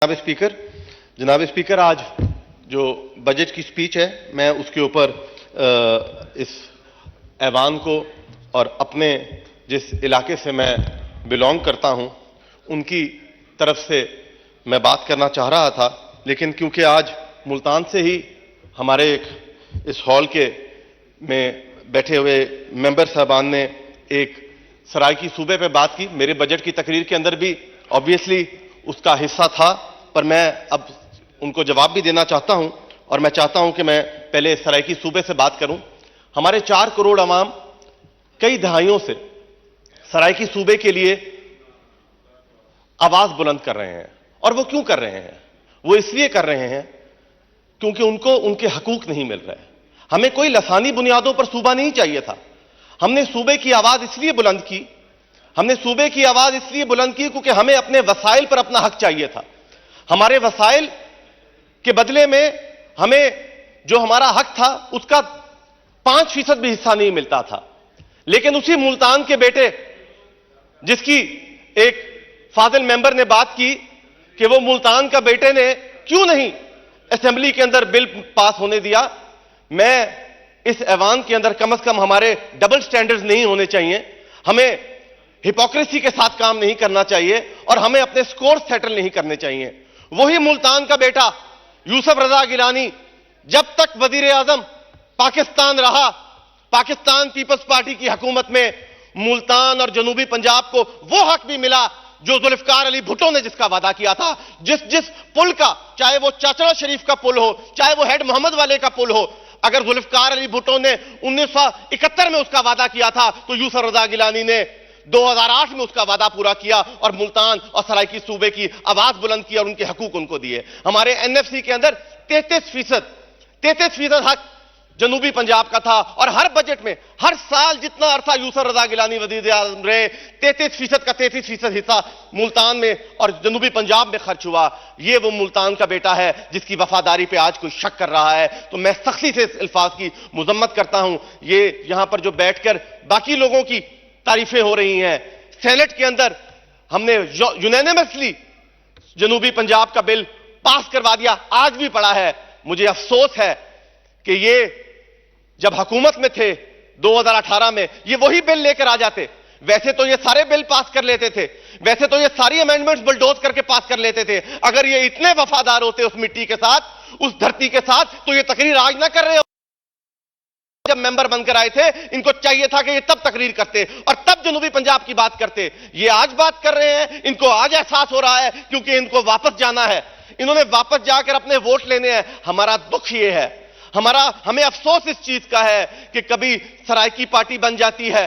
जनाब स्पीकर, आज जो बजट की स्पीच है, मैं उसके ऊपर इस ऐवान को और अपने जिस इलाके से मैं बिलोंग करता हूं, उनकी तरफ से मैं बात करना चाह रहा था। लेकिन क्योंकि आज मुल्तान से ही हमारे इस हॉल के में बैठे हुए मेंबर साहबान ने एक सराइकी सूबे पे बात की, मेरे बजट की तकरीर के अंदर भी ऑब्वियसली उसका हिस्सा था, पर मैं अब उनको जवाब भी देना चाहता हूं और मैं चाहता हूं कि मैं पहले सराइकी सूबे से बात करूं। हमारे 4 करोड़ अवाम कई दहाइयों से सराइकी सूबे के लिए आवाज बुलंद कर रहे हैं। और वो क्यों कर रहे हैं? वो इसलिए कर रहे हैं क्योंकि उनको उनके हकूक नहीं मिल रहे। हमें कोई लसानी बुनियादों पर सूबा नहीं चाहिए था। हमने सूबे की आवाज इसलिए बुलंद की क्योंकि हमें अपने वसाइल पर अपना हक चाहिए था। हमारे वसाइल के बदले में हमें जो हमारा हक था उसका 5% भी हिस्सा नहीं मिलता था। लेकिन उसी मुल्तान के बेटे, जिसकी एक फाजिल मेंबर ने बात की कि वो मुल्तान का बेटे ने क्यों नहीं असेंबली के अंदर बिल पास होने दिया, मैं इस ऐवान के अंदर कम से कम हमारे डबल स्टैंडर्ड्स नहीं होने चाहिए, हमें हिपोक्रेसी के साथ काम नहीं करना चाहिए और हमें अपने स्कोर सेटल नहीं करने चाहिए। वही मुल्तान का बेटा यूसुफ रजा गिलानी जब तक वजीर आजम पाकिस्तान रहा, पाकिस्तान पीपल्स पार्टी की हुकूमत में मुल्तान और जनूबी पंजाब को वो हक भी मिला जो जुल्फकार अली भुट्टो ने जिसका वादा किया था। जिस पुल का, चाहे वो चाचड़ा शरीफ का पुल हो, चाहे वो हेड मोहम्मद वाले का पुल हो, अगर जुल्फकार अली भुट्टो ने 1971 में उसका वादा किया था तो यूसुफ रजा गिलानी ने 2008 में उसका वादा पूरा किया और मुल्तान और सराइकी सूबे की आवाज बुलंद की और उनके हकूक उनको दिए। हमारे एनएफसी के अंदर 33% हक जनूबी पंजाब का था और हर बजट में हर साल जितना अरसा यूसुफ रजा गिलानी वजीर आज़म रहे, 33% का 33% हिस्सा मुल्तान में और जनूबी पंजाब में खर्च हुआ। ये वो मुल्तान का बेटा है जिसकी वफादारी पे आज कोई शक कर रहा है। तो मैं सख्ती से इस अल्फाज की मुजम्मत करता हूं। ये यहां पर जो बैठकर बाकी लोगों की तारीफें हो रही हैं, सेनेट के अंदर हमने यूनानिमसली जनूबी पंजाब का बिल पास करवा दिया, आज भी पड़ा है। मुझे अफसोस है कि ये जब हुकूमत में थे 2018 में, ये वही बिल लेकर आ जाते। वैसे तो ये सारे बिल पास कर लेते थे, वैसे तो ये सारी अमेंडमेंट्स बुलडोज करके पास कर लेते थे। अगर ये इतने वफादार होते उस मिट्टी के साथ, उस धरती के साथ, तो ये तकरीर आज ना कर रहे हो। जब मेंबर बनकर आए थे, इनको चाहिए था कि ये तब तकरीर करते और तब जनूबी पंजाब की बात करते। ये आज बात कर रहे हैं, इनको आज एहसास हो रहा है क्योंकि इनको वापस जाना है, इन्होंने वापस जाकर अपने वोट लेने हैं। हमारा दुख ये है, हमें अफसोस इस चीज का है कि कभी सराइकी पार्टी बन जाती है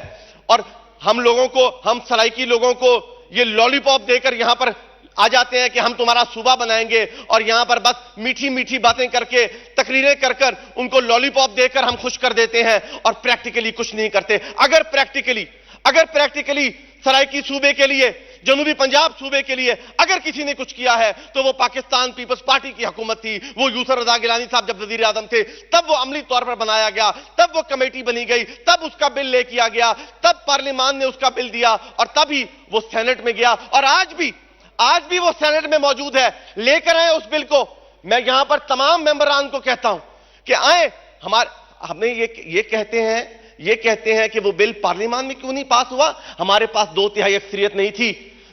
और हम सराइकी लोगों को ये लॉलीपॉप देकर यहां पर आ जाते हैं कि हम तुम्हारा सूबा बनाएंगे और यहां पर बस मीठी मीठी बातें करके, तकरीरें कर उनको लॉलीपॉप देकर हम खुश कर देते हैं और प्रैक्टिकली कुछ नहीं करते। अगर प्रैक्टिकली सराइकी सूबे के लिए, जनूबी पंजाब सूबे के लिए अगर किसी ने कुछ किया है तो वो पाकिस्तान पीपल्स पार्टी की हुकूमत थी। वो यूसुफ रजा गिलानी साहब जब वजीर आजम थे तब वो अमली तौर पर बनाया गया, तब वो कमेटी बनी गई, तब उसका बिल ले किया गया, तब पार्लियामान ने उसका बिल दिया और तभी वो सेनेट में गया और आज भी वो सेनेट में मौजूद है। लेकर आए उस बिल को। मैं यहां पर तमाम मेंबरान को कहता हूं कि आए, हमने ये कहते हैं कि वो बिल पार्लियामान में क्यों नहीं पास हुआ। हमारे पास 2/3 अक्सरियत नहीं थी।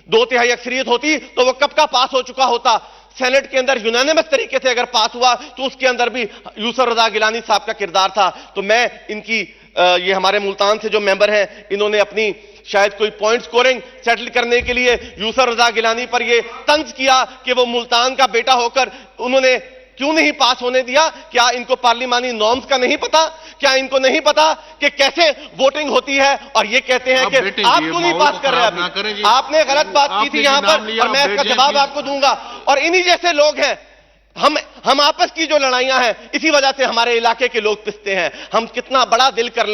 2/3 अक्सरियत होती तो वो कब का पास हो चुका होता। सेनेट के अंदर यूनानिमस तरीके से अगर पास हुआ तो उसके अंदर भी यूसुफ रजा गिलानी साहब का किरदार था। तो मैं ये हमारे मुल्तान से जो मेंबर हैं, इन्होंने अपनी शायद कोई पॉइंट स्कोरिंग सेटल करने के लिए यूसुफ रजा गिलानी पर ये तंज किया कि वो मुल्तान का बेटा होकर उन्होंने क्यों नहीं पास होने दिया। क्या इनको पार्लिमानी नॉर्म्स का नहीं पता? क्या इनको नहीं पता कि कैसे वोटिंग होती है? और ये कहते हैं कि आप क्यों नहीं पास कर रहे? आपने गलत बात की थी यहां पर और मैं इसका जवाब आपको दूंगा। और इन्हीं जैसे लोग हैं, हम आपस की जो लड़ाइयां हैं, इसी वजह से हमारे इलाके के लोग पिसते हैं। हम कितना बड़ा दिल कर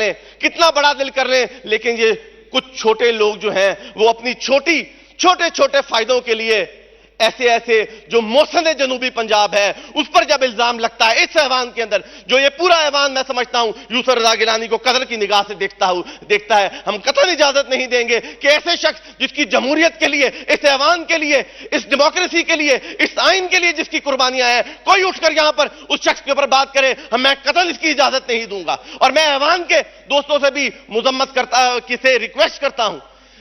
लें, लेकिन ये कुछ छोटे लोग जो हैं वो अपनी छोटे फायदों के लिए ऐसे ऐसे जो मौसम जनूबी पंजाब है उस पर जब इल्जाम लगता है, इस ऐवान के अंदर जो ये पूरा ऐवान मैं समझता हूं यूसुफ रजा गिलानी को कदर की निगाह से देखता है, हम कतई इजाजत नहीं देंगे कि ऐसे शख्स जिसकी जमहूरियत के लिए, इस ऐवान के लिए, इस डेमोक्रेसी के लिए, इस आइन के लिए जिसकी कुर्बानियां हैं, कोई उठकर यहां पर उस शख्स के ऊपर बात करे, मैं कतई इसकी इजाजत नहीं दूंगा। और मैं ऐवान के दोस्तों से भी मुजम्मत से रिक्वेस्ट करता हूं,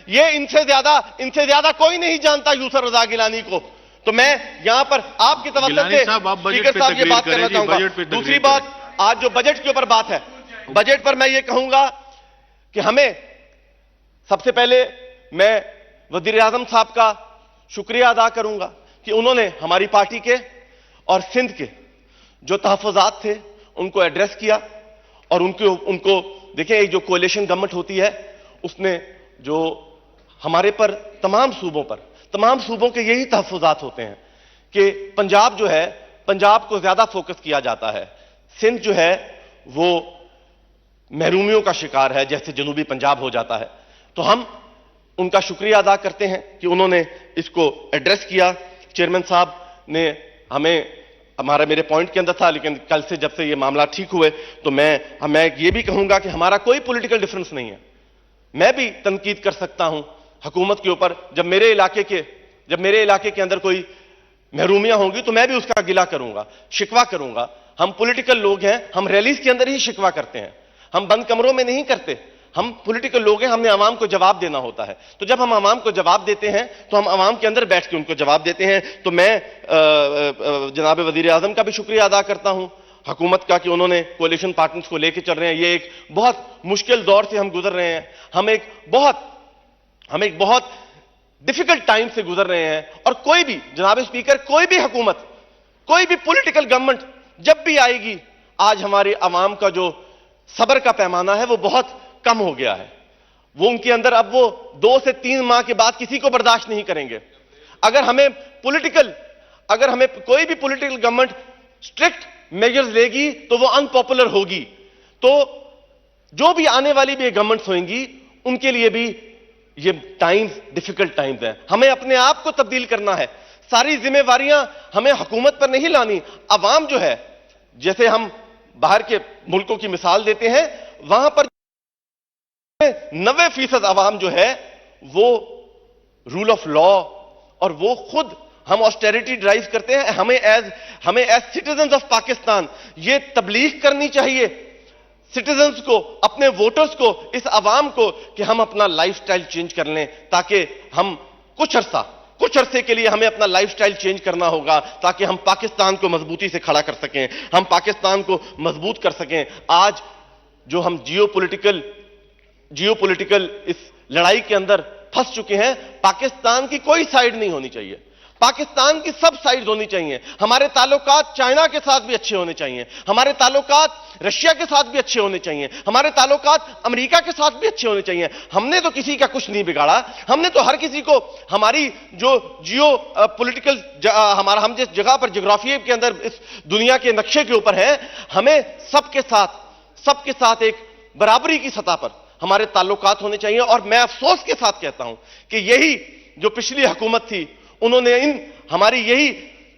ये इनसे ज्यादा कोई नहीं जानता यूसुफ रजा गिलानी को। तो मैं यहां पर आपकी तवज्जो से स्पीकर साहब ये बात करना चाहूंगा। दूसरी बात, आज जो बजट के ऊपर बात है, बजट पर मैं ये कहूंगा कि हमें सबसे पहले मैं वजीर आजम साहब का शुक्रिया अदा करूंगा कि उन्होंने हमारी पार्टी के और सिंध के जो तहफ़्फ़ुज़ात थे उनको एड्रेस किया। और उनको देखिए, जो कोalition गवर्नमेंट होती है उसने जो हमारे पर तमाम सूबों के यही तहफ़्फ़ुज़ात होते हैं कि पंजाब जो है, पंजाब को ज्यादा फोकस किया जाता है, सिंध जो है वो महरूमियों का शिकार है जैसे जनूबी पंजाब हो जाता है। तो हम उनका शुक्रिया अदा करते हैं कि उन्होंने इसको एड्रेस किया। चेयरमैन साहब ने मेरे पॉइंट के अंदर था, लेकिन कल से जब से ये मामला ठीक हुए तो मैं ये भी कहूंगा कि हमारा कोई पॉलिटिकल डिफरेंस नहीं है। मैं भी तनकीद कर सकता हूं हुकूमत के ऊपर, जब मेरे इलाके के अंदर कोई महरूमियां होंगी तो मैं भी उसका गिला करूंगा, शिकवा करूंगा। हम पॉलिटिकल लोग हैं, हम रैलीज के अंदर ही शिकवा करते हैं, हम बंद कमरों में नहीं करते। हम पॉलिटिकल लोग हैं, हमने आवाम को जवाब देना होता है। तो जब हम आवाम को जवाब देते हैं तो हम आवाम के अंदर बैठ के उनको जवाब देते हैं। तो मैं जनाब वजीर आजम का भी शुक्रिया अदा करता हूं, हुकूमत का, कि उन्होंने कोalition पार्टनर्स को लेकर चल रहे हैं। ये एक बहुत मुश्किल दौर से हम गुजर रहे हैं, हम एक बहुत डिफिकल्ट टाइम से गुजर रहे हैं। और कोई भी, जनाब स्पीकर, कोई भी हुकूमत, कोई भी पॉलिटिकल गवर्नमेंट जब भी आएगी, आज हमारे अवाम का जो सब्र का पैमाना है वो बहुत कम हो गया है। वो उनके अंदर अब वो 2 से 3 माह के बाद किसी को बर्दाश्त नहीं करेंगे। अगर हमें कोई भी पॉलिटिकल गवर्नमेंट स्ट्रिक्ट मेजर्स लेगी तो वो अनपॉपुलर होगी। तो जो भी आने वाली भी गवर्नमेंट्स होंगी उनके लिए भी ये टाइम्स डिफिकल्ट टाइम्स हैं। हमें अपने आप को तब्दील करना है, सारी जिम्मेवारियां हमें हुकूमत पर नहीं लानी। अवाम जो है, जैसे हम बाहर के मुल्कों की मिसाल देते हैं, वहां पर 90% अवाम जो है वो रूल ऑफ लॉ, और वो खुद, हम ऑस्टेरिटी ड्राइव करते हैं। हमें एज सिटीजन्स ऑफ पाकिस्तान ये तबलीग करनी चाहिए सिटीजन्स को, अपने वोटर्स को, इस अवाम को, कि हम अपना लाइफस्टाइल चेंज कर लें, ताकि हम कुछ अरसे के लिए हमें अपना लाइफस्टाइल चेंज करना होगा, ताकि हम पाकिस्तान को मजबूती से खड़ा कर सकें, हम पाकिस्तान को मजबूत कर सकें। आज जो हम जियोपॉलिटिकल इस लड़ाई के अंदर फंस चुके हैं, पाकिस्तान की कोई साइड नहीं होनी चाहिए, पाकिस्तान की सब साइड्स होनी चाहिए। हमारे ताल्लुकात चाइना के साथ भी अच्छे होने चाहिए, हमारे ताल्लुकात रशिया के साथ भी अच्छे होने चाहिए, हमारे ताल्लुकात अमेरिका के साथ भी अच्छे होने चाहिए। हमने तो किसी का कुछ नहीं बिगाड़ा, हमने तो हर किसी को, हमारी जो जियो पॉलिटिकल हम जिस जगह पर ज्योग्राफी के अंदर इस दुनिया के नक्शे के ऊपर है, हमें सबके साथ एक बराबरी की सतह पर हमारे ताल्लुकात होने चाहिए। और मैं अफसोस के साथ कहता हूं कि यही जो पिछली हुकूमत थी, उन्होंने हमारी यही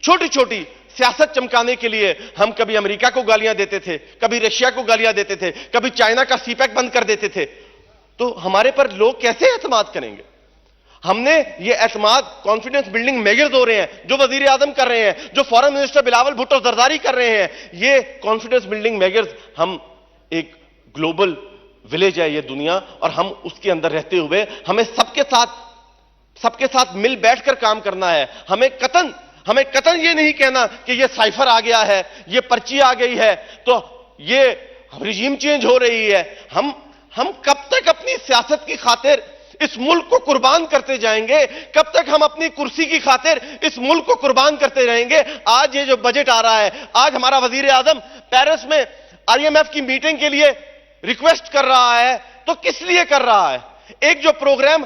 छोटी छोटी सियासत चमकाने के लिए, हम कभी अमेरिका को गालियां देते थे, कभी रशिया को गालियां देते थे, कभी चाइना का सीपैक बंद कर देते थे, तो हमारे पर लोग कैसे एतमाद करेंगे? हमने ये एतमाद, कॉन्फिडेंस बिल्डिंग मेजर्स हो रहे हैं जो वजीर आजम कर रहे हैं, जो फॉरेन मिनिस्टर बिलावल भुट्टो जरदारी कर रहे हैं, ये कॉन्फिडेंस बिल्डिंग मेजर्स, हम एक ग्लोबल विलेज है ये दुनिया, और हम उसके अंदर रहते हुए हमें सबके साथ मिल बैठकर काम करना है। हमें कतन ये नहीं कहना कि ये साइफर आ गया है, ये पर्ची आ गई है, तो ये रिजीम चेंज हो रही है। हम कब तक अपनी सियासत की खातिर इस मुल्क को कुर्बान करते जाएंगे? कब तक हम अपनी कुर्सी की खातिर इस मुल्क को कुर्बान करते रहेंगे? आज ये जो बजट आ रहा है, आज हमारा वजीर आजम पेरिस में IMF की मीटिंग के लिए रिक्वेस्ट कर रहा है, तो किस लिए कर रहा है? एक जो प्रोग्राम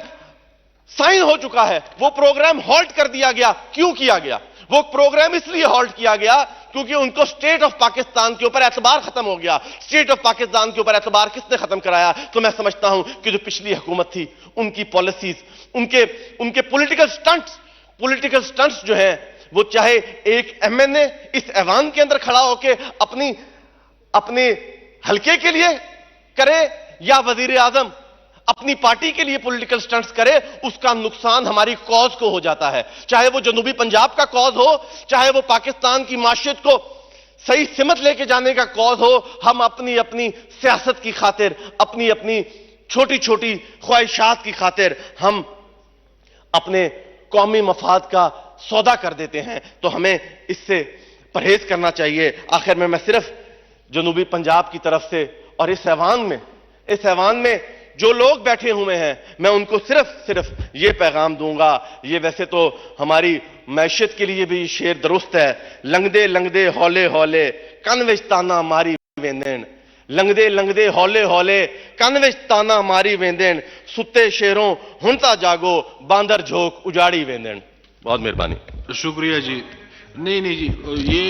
साइन हो चुका है वो प्रोग्राम हॉल्ट कर दिया गया। क्यों किया गया? वो प्रोग्राम इसलिए हॉल्ट किया गया क्योंकि उनको स्टेट ऑफ पाकिस्तान के ऊपर एतबार खत्म हो गया। स्टेट ऑफ पाकिस्तान के ऊपर एतबार किसने खत्म कराया? तो मैं समझता हूं कि जो पिछली हुकूमत थी, उनकी पॉलिसीज, उनके पॉलिटिकल स्टंट्स, पॉलिटिकल स्टंट्स जो हैं वो चाहे एक एमएनए इस ऐवान के अंदर खड़ा होकर अपने हलके के लिए करे या वजीर आजम अपनी पार्टी के लिए पॉलिटिकल स्टंट्स करे, उसका नुकसान हमारी कॉज को हो जाता है। चाहे वो जनूबी पंजाब का कॉज हो, चाहे वो पाकिस्तान की माशियत को सही सिमत लेके जाने का कॉज हो, हम अपनी अपनी सियासत की खातिर, अपनी अपनी छोटी छोटी ख्वाहिशात की खातिर हम अपने कौमी मफाद का सौदा कर देते हैं। तो हमें इससे परहेज करना चाहिए। आखिर में मैं सिर्फ जनूबी पंजाब की तरफ से और इस ऐवान में जो लोग बैठे हुए हैं, मैं उनको सिर्फ ये पैगाम दूंगा। ये वैसे तो हमारी मैशियत के लिए भी शेर दुरुस्त है, लंगदे लंगदे हौले हौले कन विच ताना मारी वेंदेन, लंगदे लंगदे हौले हौले कन विच ताना मारी वेंदेन, सुते शेरों हुण तां जागो बांदर झोंक उजाड़ी वेंदेन। बहुत मेहरबानी। शुक्रिया जी। नहीं जी, ये